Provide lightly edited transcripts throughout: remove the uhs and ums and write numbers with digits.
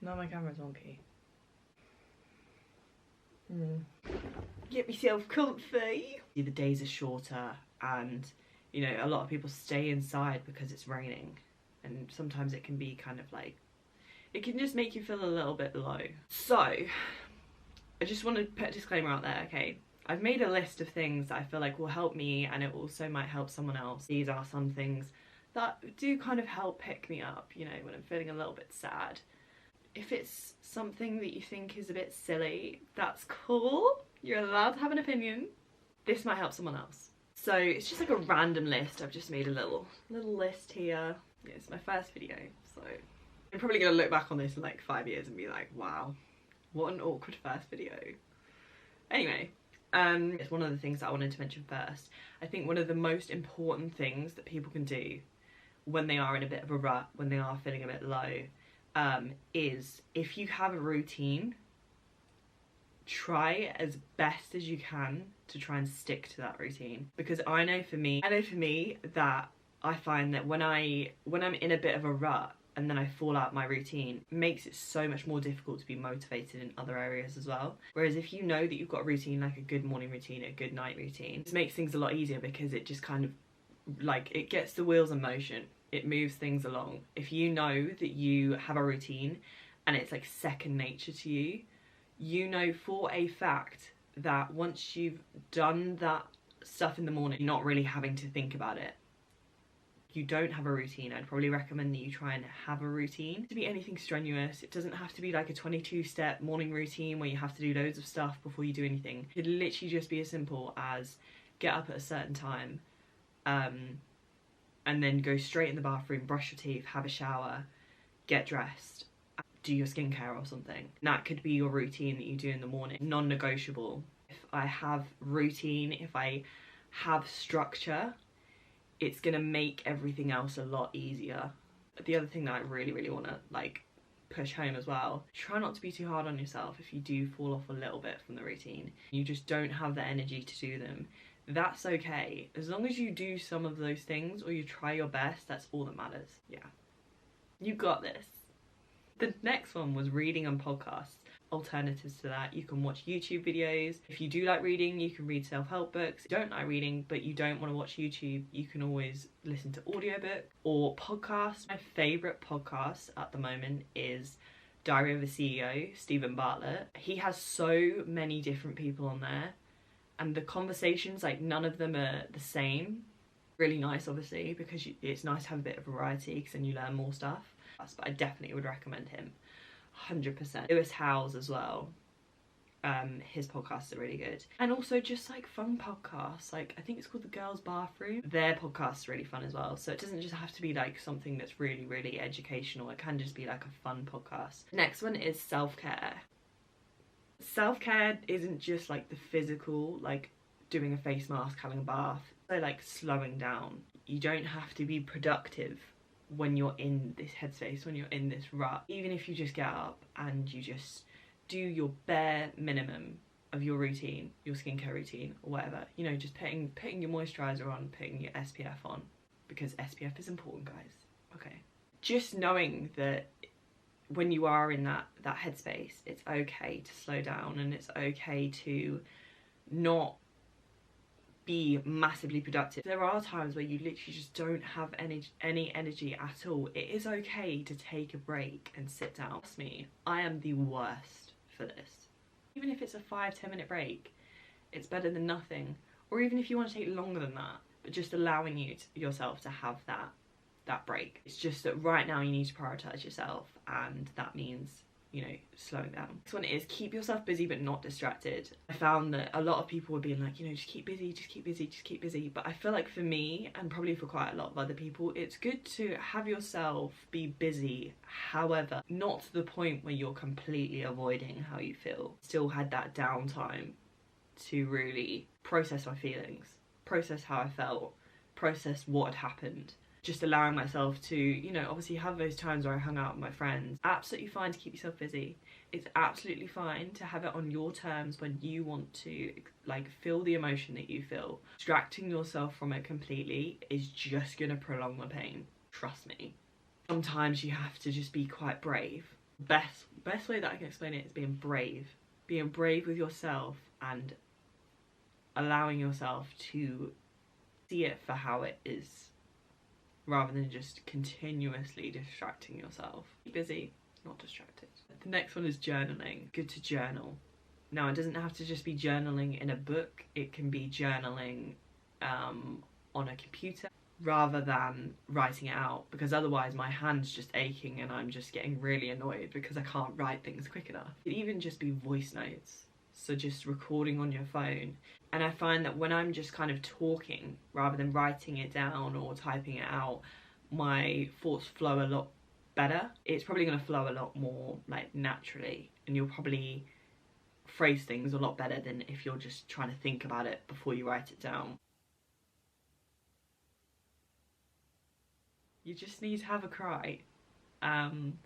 No, my camera's wonky. Get myself comfy. The days are shorter and, you know, a lot of people stay inside because it's raining. And sometimes it can be kind of like, it can just make you feel a little bit low. So, I just want to put a disclaimer out there, okay? I've made a list of things that I feel like will help me and it also might help someone else. These are some things that do kind of help pick me up, you know, when I'm feeling a little bit sad. If it's something that you think is a bit silly, that's cool. You're allowed to have an opinion. This might help someone else. So it's just like a random list. I've just made a little list here. Yeah, it's my first video, so I'm probably gonna look back on this in like 5 years and be like, wow, what an awkward first video. Anyway, it's one of the things that I wanted to mention first. I think one of the most important things that people can do when they are in a bit of a rut, when they are feeling a bit low, is if you have a routine, try as best as you can to try and stick to that routine. Because I know for me that I find that when I'm in a bit of a rut and then I fall out my routine, it makes it so much more difficult to be motivated in other areas as well. Whereas if you know that you've got a routine, like a good morning routine, a good night routine, it makes things a lot easier because it just kind of like, it gets the wheels in motion. It moves things along. If you know that you have a routine and it's like second nature to you, you know for a fact that once you've done that stuff in the morning, you're not really having to think about it. If you don't have a routine, I'd probably recommend that you try and have a routine. It doesn't have to be anything strenuous. It doesn't have to be like a 22-step morning routine where you have to do loads of stuff before you do anything. It could literally just be as simple as get up at a certain time, and then go straight in the bathroom, brush your teeth, have a shower, get dressed, do your skincare or something. And that could be your routine that you do in the morning, non-negotiable. If I have routine, if I have structure, it's gonna make everything else a lot easier. The other thing that I really want to like push home as well, try not to be too hard on yourself if you do fall off a little bit from the routine. You just don't have the energy to do them. That's okay. As long as you do some of those things or you try your best, that's all that matters. Yeah. You got this. The next one was reading and podcasts. Alternatives to that, you can watch YouTube videos. If you do like reading, you can read self-help books. If you don't like reading, but you don't want to watch YouTube, you can always listen to audiobook or podcasts. My favourite podcast at the moment is Diary of a CEO, Stephen Bartlett. He has so many different people on there. And the conversations, like none of them are the same. Really nice, obviously, because it's nice to have a bit of variety because then you learn more stuff. But I definitely would recommend him, 100%. Lewis Howes as well. His podcasts are really good. And also just like fun podcasts. Like I think it's called The Girls' Bathroom. Their podcast's really fun as well. So it doesn't just have to be like something that's really educational. It can just be like a fun podcast. Next one is self-care. Self-care isn't just like the physical, like doing a face mask, having a bath. So like slowing down. You don't have to be productive when you're in this headspace, when you're in this rut. Even if you just get up and you just do your bare minimum of your routine, your skincare routine or whatever, you know, just putting your moisturizer on, putting your SPF on, because SPF is important, guys. Okay. Just knowing that when you are in that headspace, it's okay to slow down and it's okay to not be massively productive. There are times where you literally just don't have any energy at all. It is okay to take a break and sit down. Trust me, I am the worst for this. Even if it's a 5-10 minute break, it's better than nothing. Or even if you want to take longer than that, but just allowing yourself to have that break. It's just that right now you need to prioritize yourself, and that means, you know, slowing down. Next one is keep yourself busy but not distracted. I found that a lot of people were being like, you know, just keep busy, just keep busy, just keep busy. But I feel like for me, and probably for quite a lot of other people, it's good to have yourself be busy, however, not to the point where you're completely avoiding how you feel. Still had that downtime to really process my feelings, process how I felt, process what had happened. Just allowing myself to, you know, obviously have those times where I hung out with my friends. Absolutely fine to keep yourself busy. It's absolutely fine to have it on your terms when you want to, like, feel the emotion that you feel. Distracting yourself from it completely is just gonna prolong the pain. Trust me. Sometimes you have to just be quite brave. Best best way that I can explain it is being brave. Being brave with yourself and allowing yourself to see it for how it is, rather than just continuously distracting yourself. Be busy, not distracted. The next one is journaling. Good to journal. Now, it doesn't have to just be journaling in a book. It can be journaling on a computer rather than writing it out, because otherwise my hand's just aching and I'm just getting really annoyed because I can't write things quick enough. It could even just be voice notes, so just recording on your phone. And I find that when I'm just kind of talking rather than writing it down or typing it out, my thoughts flow a lot better. It's probably going to flow a lot more like naturally, and you'll probably phrase things a lot better than if you're just trying to think about it before you write it down. You just need to have a cry, and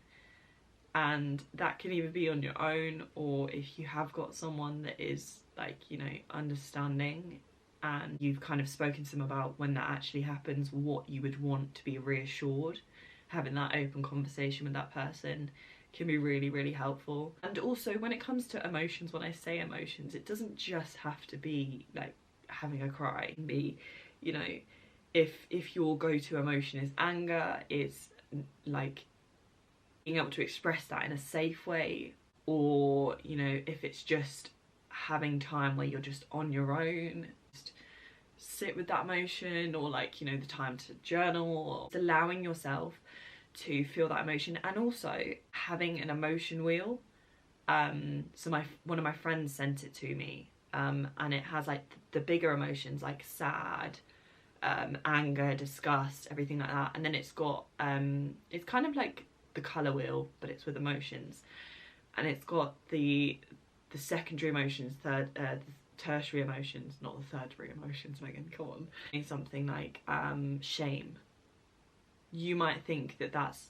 that can either be on your own, or if you have got someone that is like, you know, understanding, and you've kind of spoken to them about when that actually happens, what you would want to be reassured. Having that open conversation with that person can be really, really helpful. And also when it comes to emotions, when I say emotions, it doesn't just have to be like having a cry. It can be, you know, if your go-to emotion is anger, it's like being able to express that in a safe way, or, you know, if it's just having time where you're just on your own, just sit with that emotion, or like, you know, the time to journal, or allowing yourself to feel that emotion, and also having an emotion wheel. So one of my friends sent it to me, and it has like the bigger emotions like sad, anger, disgust, everything like that, and then it's got it's kind of like the colour wheel, but it's with emotions, and it's got the secondary emotions, the tertiary emotions, not the third-degree emotions, Megan, come on. Something like shame. You might think that that's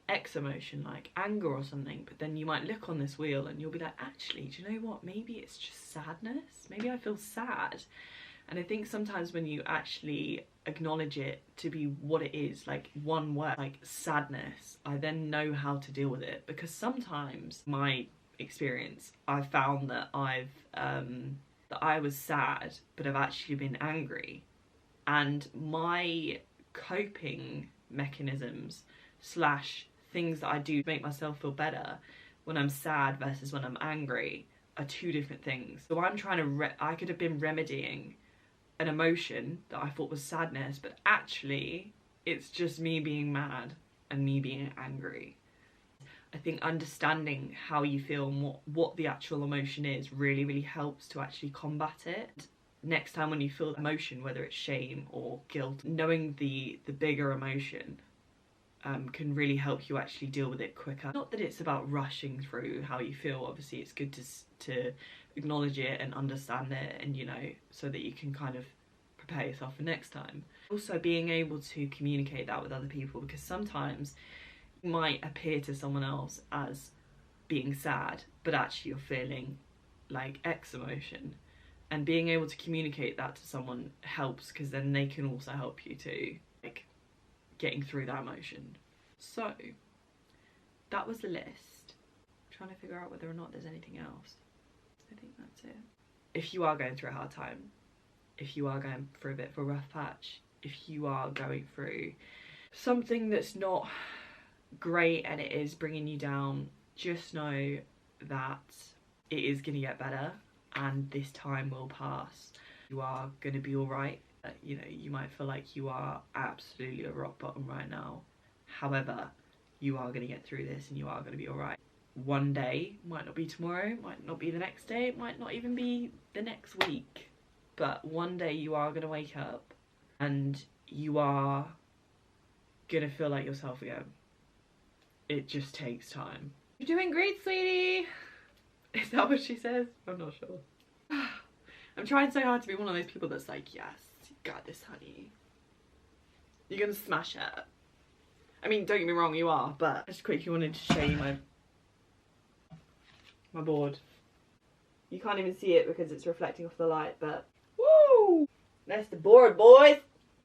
X emotion, like anger or something, but then you might look on this wheel and you'll be like, actually, do you know what, maybe it's just sadness, maybe I feel sad. And I think sometimes when you actually acknowledge it to be what it is, like one word, like sadness, I then know how to deal with it. Because sometimes, my experience, I found that that I was sad, but I've actually been angry. And my coping mechanisms / things that I do to make myself feel better when I'm sad versus when I'm angry are two different things. So I'm trying to I could have been remedying an emotion that I thought was sadness, but actually it's just me being mad and me being angry. I think understanding how you feel and what the actual emotion is really, really helps to actually combat it. Next time when you feel emotion, whether it's shame or guilt, knowing the bigger emotion can really help you actually deal with it quicker. Not that it's about rushing through how you feel, obviously it's good to acknowledge it and understand it, and, you know, so that you can kind of prepare yourself for next time. Also being able to communicate that with other people, because sometimes you might appear to someone else as being sad, but actually you're feeling like X emotion. And being able to communicate that to someone helps, because then they can also help you too, like getting through that emotion. So that was the list. I'm trying to figure out whether or not there's anything else. I think that's it. If you are going through a hard time, if you are going through a bit of a rough patch, if you are going through something that's not great and it is bringing you down, just know that it is going to get better and this time will pass. You are going to be alright. You know, you might feel like you are absolutely at rock bottom right now. However, you are going to get through this and you are going to be alright. One day, might not be tomorrow, might not be the next day, it might not even be the next week. But one day you are going to wake up and you are going to feel like yourself again. It just takes time. You're doing great, sweetie! Is that what she says? I'm not sure. I'm trying so hard to be one of those people that's like, yes, you got this, honey. You're gonna smash it. I mean, don't get me wrong, you are, but I just quickly wanted to show you my board. You can't even see it because it's reflecting off the light, but woo! That's the board, boys!